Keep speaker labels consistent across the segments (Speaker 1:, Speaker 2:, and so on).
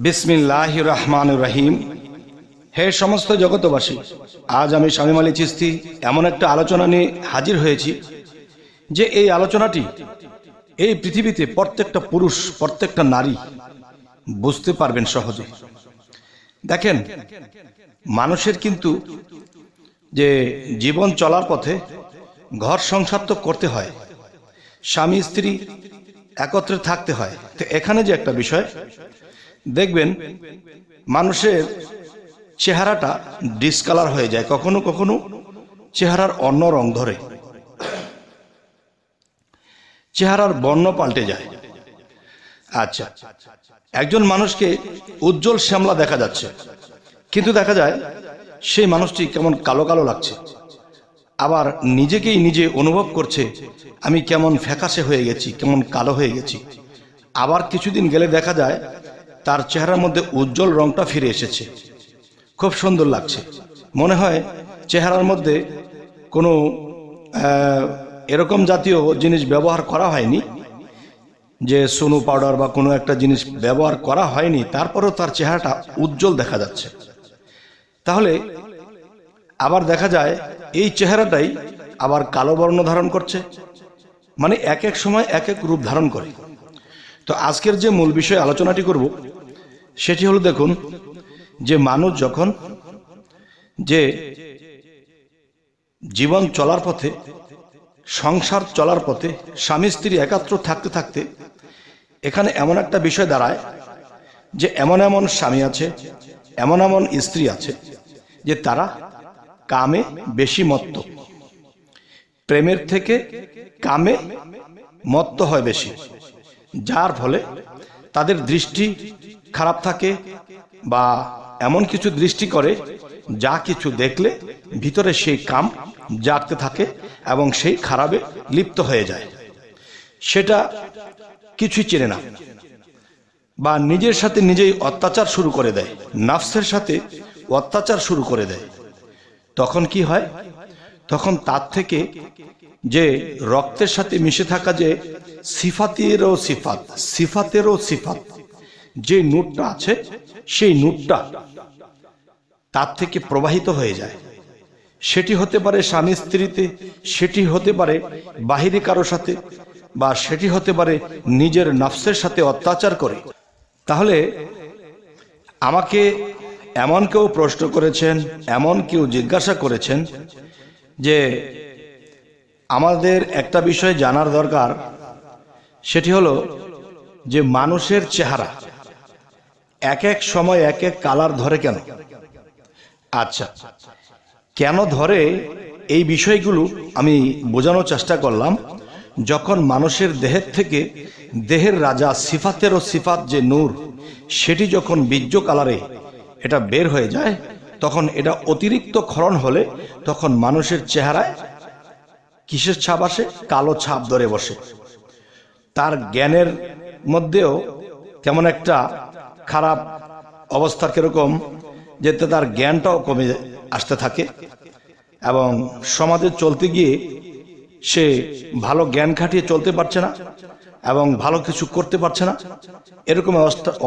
Speaker 1: বিসমিল্লাহির রহমানির রহিম। হে সমস্ত জগতবাসী, আজ আমি শামীম আলী চিশতি এমন একটা আলোচনা নিয়ে হাজির হয়েছি যে এই আলোচনাটি এই পৃথিবীতে প্রত্যেকটা পুরুষ, প্রত্যেকটা নারী বুঝতে পারবেন সহজে। দেখেন, মানুষের কিন্তু যে জীবন চলার পথে ঘর সংসার তো করতে হয়, স্বামী স্ত্রী একত্রে থাকতে হয়। তো এখানে যে একটা বিষয় দেখবেন, মানুষের চেহারাটা ডিসকালার হয়ে যায়, কখনো কখনো চেহারার অন্য রং ধরে, চেহারার বর্ণ পাল্টে যায়। আচ্ছা, একজন মানুষকে উজ্জ্বল শ্যামলা দেখা যাচ্ছে, কিন্তু দেখা যায় সেই মানুষটি কেমন কালো কালো লাগছে। আবার নিজেকেই নিজে অনুভব করছে আমি কেমন ফ্যাকাশে হয়ে গেছি, কেমন কালো হয়ে গেছি। আবার কিছুদিন গেলে দেখা যায় তার চেহারার মধ্যে উজ্জ্বল রংটা ফিরে এসেছে, খুব সুন্দর লাগছে। মনে হয় চেহারার মধ্যে কোনো এরকম জাতীয় জিনিস ব্যবহার করা হয়নি, যে সোনু পাউডার বা কোনো একটা জিনিস ব্যবহার করা হয়নি, তারপরেও তার চেহারাটা উজ্জ্বল দেখা যাচ্ছে। তাহলে আবার দেখা যায় এই চেহারাটাই আবার কালো বর্ণ ধারণ করছে, মানে এক এক সময় এক এক রূপ ধারণ করে। তো আজকের যে মূল বিষয়ে আলোচনাটি করব সেটি হলো, দেখুন, যে মানুষ যখন যে জীবন চলার পথে, সংসার চলার পথে স্বামী স্ত্রী একাত্র থাকতে থাকতে এখানে এমন একটা বিষয় দাঁড়ায় যে এমন এমন স্বামী আছে, এমন এমন স্ত্রী আছে যে তারা কামে বেশি মত্ত, প্রেমের থেকে কামে মত্ত হয় বেশি, যার ফলে তাদের দৃষ্টি খারাপ থাকে বা এমন কিছু দৃষ্টি করে যা কিছু দেখলে ভিতরে সেই কাম জাগতে থাকে এবং সেই খারাপে লিপ্ত হয়ে যায়। সেটা কিছুই চেনে না, বা নিজের সাথে নিজেই অত্যাচার শুরু করে দেয়, নফসের সাথে অত্যাচার শুরু করে দেয়। তখন কি হয়? তখন তার থেকে যে রক্তের সাথে মিশে থাকা যে সিফাতেরও সিফাত যে নূরটা আছে, সেই নূরটা তার থেকে প্রবাহিত হয়ে যায়। সেটি হতে পারে স্বামী স্ত্রীতে, সেটি হতে পারে বাহিরে কারো সাথে, বা সেটি হতে পারে নিজের নফসের সাথে অত্যাচার করে। তাহলে আমাকে এমন কেউ প্রশ্ন করেছেন, এমন কেউ জিজ্ঞাসা করেছেন যে আমাদের একটা বিষয় জানার দরকার, সেটি হলো যে মানুষের চেহারা এক এক সময় এক এক কালার ধরে কেন? আচ্ছা, কেন ধরে এই বিষয়গুলো আমি বোঝানোর চেষ্টা করলাম। যখন মানুষের দেহের থেকে দেহের রাজা সিফাতেরও সিফাত যে নূর, সেটি যখন বীর্য কালারে এটা বের হয়ে যায়, তখন এটা অতিরিক্ত ক্ষরণ হলে তখন মানুষের চেহারায় কিসের ছাপ আসে? কালো ছাপ ধরে বসে। তার জ্ঞানের মধ্যেও কেমন একটা খারাপ অবস্থা, কিরকম যে তার জ্ঞানটাও কমে আসতে থাকে এবং সমাজে চলতে গিয়ে সে ভালো জ্ঞান খাটিয়ে চলতে পারছে না এবং ভালো কিছু করতে পারছে না। এরকম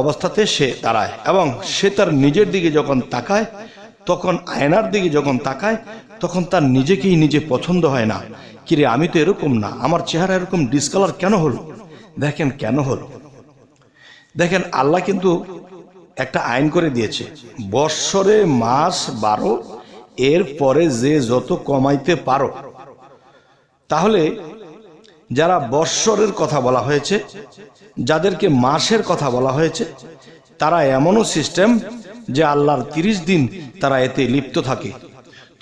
Speaker 1: অবস্থাতে সে দাঁড়ায় এবং সে তার নিজের দিকে যখন তাকায়, তখন আয়নার দিকে যখন তাকায়, তখন তার নিজেকেই নিজে পছন্দ হয় না। কিরে, আমি তো এরকম না, আমার চেহারা এরকম ডিসকালার কেন হলো? দেখেন কেন হলো। দেখেন, আল্লাহ কিন্তু একটা আইন করে দিয়েছে, বৎসরে মাস 12, এর পরে যে যত কমাইতে পারো। তাহলে যারা বৎসরের কথা বলা হয়েছে, যাদেরকে মাসের কথা বলা হয়েছে, তারা এমনও সিস্টেম যে আল্লাহর 30 দিন তারা এতে লিপ্ত থাকে,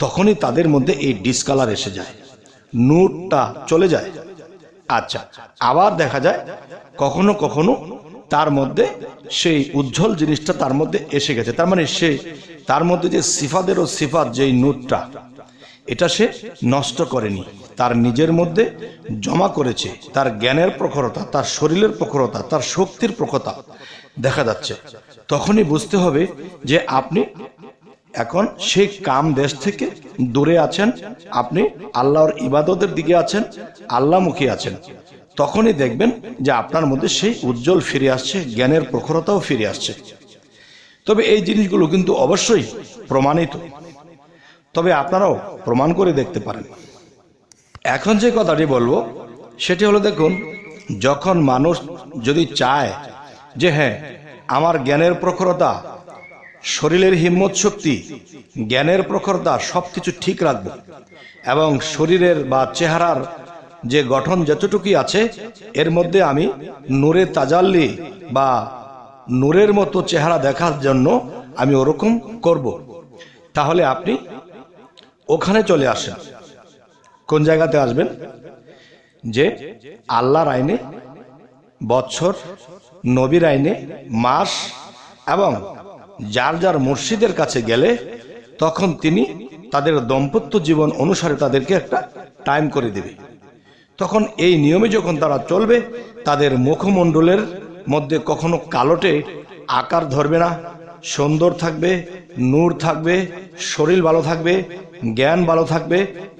Speaker 1: তখনই তাদের মধ্যে এই ডিসকালার এসে যায়, নূরটা চলে যায়। আচ্ছা, আবার দেখা যায় কখনো কখনো তার মধ্যে সেই উজ্জ্বল জিনিসটা তার মধ্যে এসে গেছে, তার মানে সে তার মধ্যে যে সিফাতেরও সিফাত যেই নূরটা, এটা সে নষ্ট করেনি, তার নিজের মধ্যে জমা করেছে। তার জ্ঞানের প্রখরতা, তার শরীরের প্রখরতা, তার শক্তির প্রখরতা দেখা যাচ্ছে। তখনই বুঝতে হবে যে আপনি এখন সেই কাম দেশ থেকে দূরে আছেন, আপনি আল্লাহর ইবাদতের দিকে আছেন, আল্লাহমুখী আছেন। তখনই দেখবেন যে আপনার মধ্যে সেই উজ্জ্বল ফিরে আসছে, জ্ঞানের প্রখরতাও ফিরে আসছে। তবে এই জিনিসগুলো কিন্তু অবশ্যই প্রমাণিত, তবে আপনারাও প্রমাণ করে দেখতে পারেন। এখন যে কথাটি বলবো সেটি হলো, দেখুন, যখন মানুষ যদি চায় যে হ্যাঁ আমার জ্ঞানের প্রখরতা, শরীরের হিম্মত শক্তি, জ্ঞানের প্রখরতা সবকিছু ঠিক রাখবো এবং শরীরের বা চেহারার যে গঠন যতটুকুই আছে এর মধ্যে আমি নূরে তাজাল্লি বা নূরের মতো চেহারা দেখার জন্য আমি ওরকম করব, তাহলে আপনি ওখানে চলে আসেন। কোন জায়গাতে আসবেন? যে আল্লাহর আইনে বৎসর, নবীর আইনে মাস এবং যার যার মুর্শিদের কাছে গেলে তখন তিনি তাদের দাম্পত্য জীবন অনুসারে তাদেরকে একটা টাইম করে দেবে। তখন এই নিয়মে যখন তারা চলবে, তাদের মুখমণ্ডলের মধ্যে কখনো কালোটে আকার ধরবে না, সুন্দর থাকবে, নূর থাকবে, শরীর ভালো থাকবে, জ্ঞান ভালো থাকবে,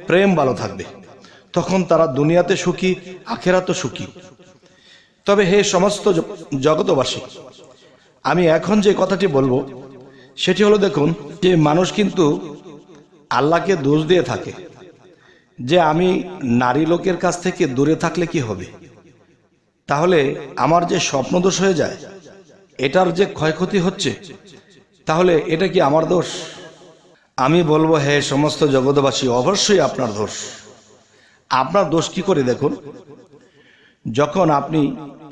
Speaker 1: প্রেম ভালো থাকবে। তখন তারা দুনিয়াতে সুখী, আখেরাতে সুখী। তবে হে সমস্ত জগতবাসী, আমি এখন যে কথাটি বলবো সেটি হলো, দেখুন, যে মানুষ কিন্তু আল্লাহকে দোষ দিয়ে থাকে যে আমি নারী লোকের কাছ থেকে দূরে থাকলে কি হবে, তাহলে আমার যে স্বপ্নদোষ হয়ে যায়, এটার যে ক্ষয়ক্ষতি হচ্ছে, তাহলে এটা কি আমার দোষ? আমি বলবো হে সমস্ত জগতবাসী, অবশ্যই আপনার দোষ। আপনার দোষ কি করে? দেখুন, যখন আপনি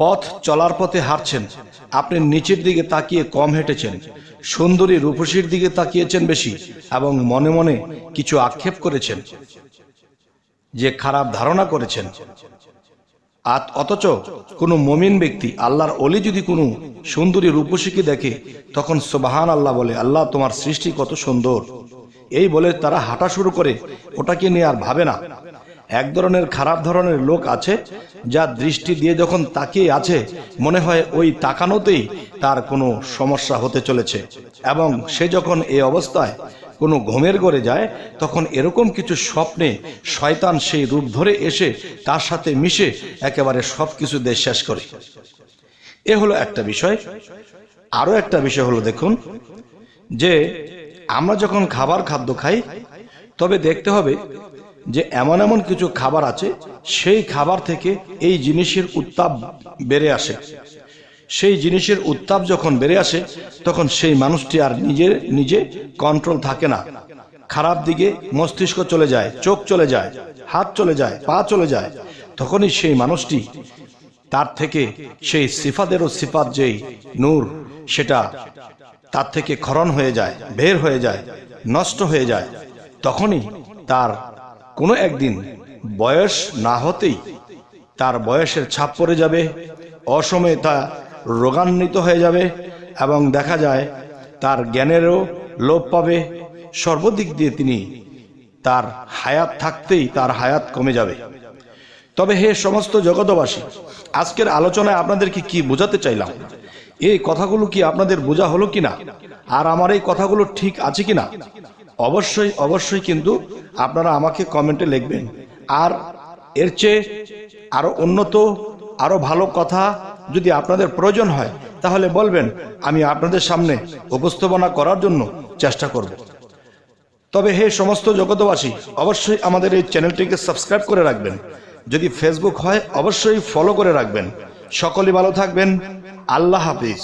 Speaker 1: পথ চলার পথে হাঁটছেন, আপনি নিচের দিকে তাকিয়ে কম হেঁটেছেন, সুন্দরী রূপসীর দিকে তাকিয়েছেন বেশি এবং মনে মনে কিছু আক্ষেপ করেছেন, যে খারাপ ধারণা করেছেন। অথচ কোনো মুমিন ব্যক্তি, আল্লাহর ওলি যদি কোনো সুন্দরী রূপসীকে দেখে, তখন সুবহান আল্লাহ বলে, আল্লাহ তোমার সৃষ্টি কত সুন্দর, এই বলে তারা হাঁটা শুরু করে, ওটাকে নিয়ে আর ভাবে না। এক ধরনের খারাপ ধরনের লোক আছে, যা দৃষ্টি দিয়ে যখন তাকিয়ে আছে, মনে হয় ওই তাকানোতেই তার কোনো সমস্যা হতে চলেছে, এবং সে যখন এই অবস্থায় কোনো ঘুমের ঘরে যায়, তখন এরকম কিছু স্বপ্নে শয়তান সেই রূপ ধরে এসে তার সাথে মিশে একেবারে সব কিছু দিয়ে শেষ করে। এ হলো একটা বিষয়। আরো একটা বিষয় হলো, দেখুন, যে আমরা যখন খাদ্য খাই, তবে দেখতে হবে যে এমন এমন কিছু খাবার আছে, সেই খাবার থেকে এই জিনিসের উত্তাপ বেড়ে আসে। সেই জিনিসের উত্তাপ যখন বেড়ে আসে, তখন সেই মানুষটি আর নিজে কন্ট্রোল থাকে না, খারাপ দিকে মস্তিষ্ক চলে যায়, চোখ চলে যায়, হাত চলে যায়, পা চলে যায়। তখনই সেই মানুষটি তার থেকে সেই সিফাতেরও সিফাত, যেই নূর, সেটা তার থেকে ক্ষরণ হয়ে যায়, বের হয়ে যায়, নষ্ট হয়ে যায়। তখনই তার কোনো একদিন বয়স না হতেই তার বয়সের ছাপ পড়ে যাবে, অসময়ে তা রোগান্বিত হয়ে যাবে এবং দেখা যায় তার জ্ঞানেরও লোপ পাবে। সর্বদিক দিয়ে তিনি তার হায়াত থাকতেই তার হায়াত কমে যাবে। তবে হে সমস্ত জগতবাসী, আজকের আলোচনায় আপনাদেরকে কি বোঝাতে চাইলাম, এই কথাগুলো কি আপনাদের বোঝা হলো কিনা, আর আমার এই কথাগুলো ঠিক আছে কিনা, অবশ্যই অবশ্যই কিন্তু আপনারা আমাকে কমেন্টে লিখবেন। আর এর চেয়ে আরো উন্নত, আরো ভালো কথা যদি আপনাদের প্রয়োজন হয়, তাহলে বলবেন, আমি আপনাদের সামনে উপস্থাপনা করার জন্য চেষ্টা করব। তবে হে সমস্ত জগতবাসী, অবশ্যই আমাদের এই চ্যানেলটিকে সাবস্ক্রাইব করে রাখবেন। যদি ফেসবুক হয়, অবশ্যই ফলো করে রাখবেন। সকলেই ভালো থাকবেন। আল্লাহ হাফিজ।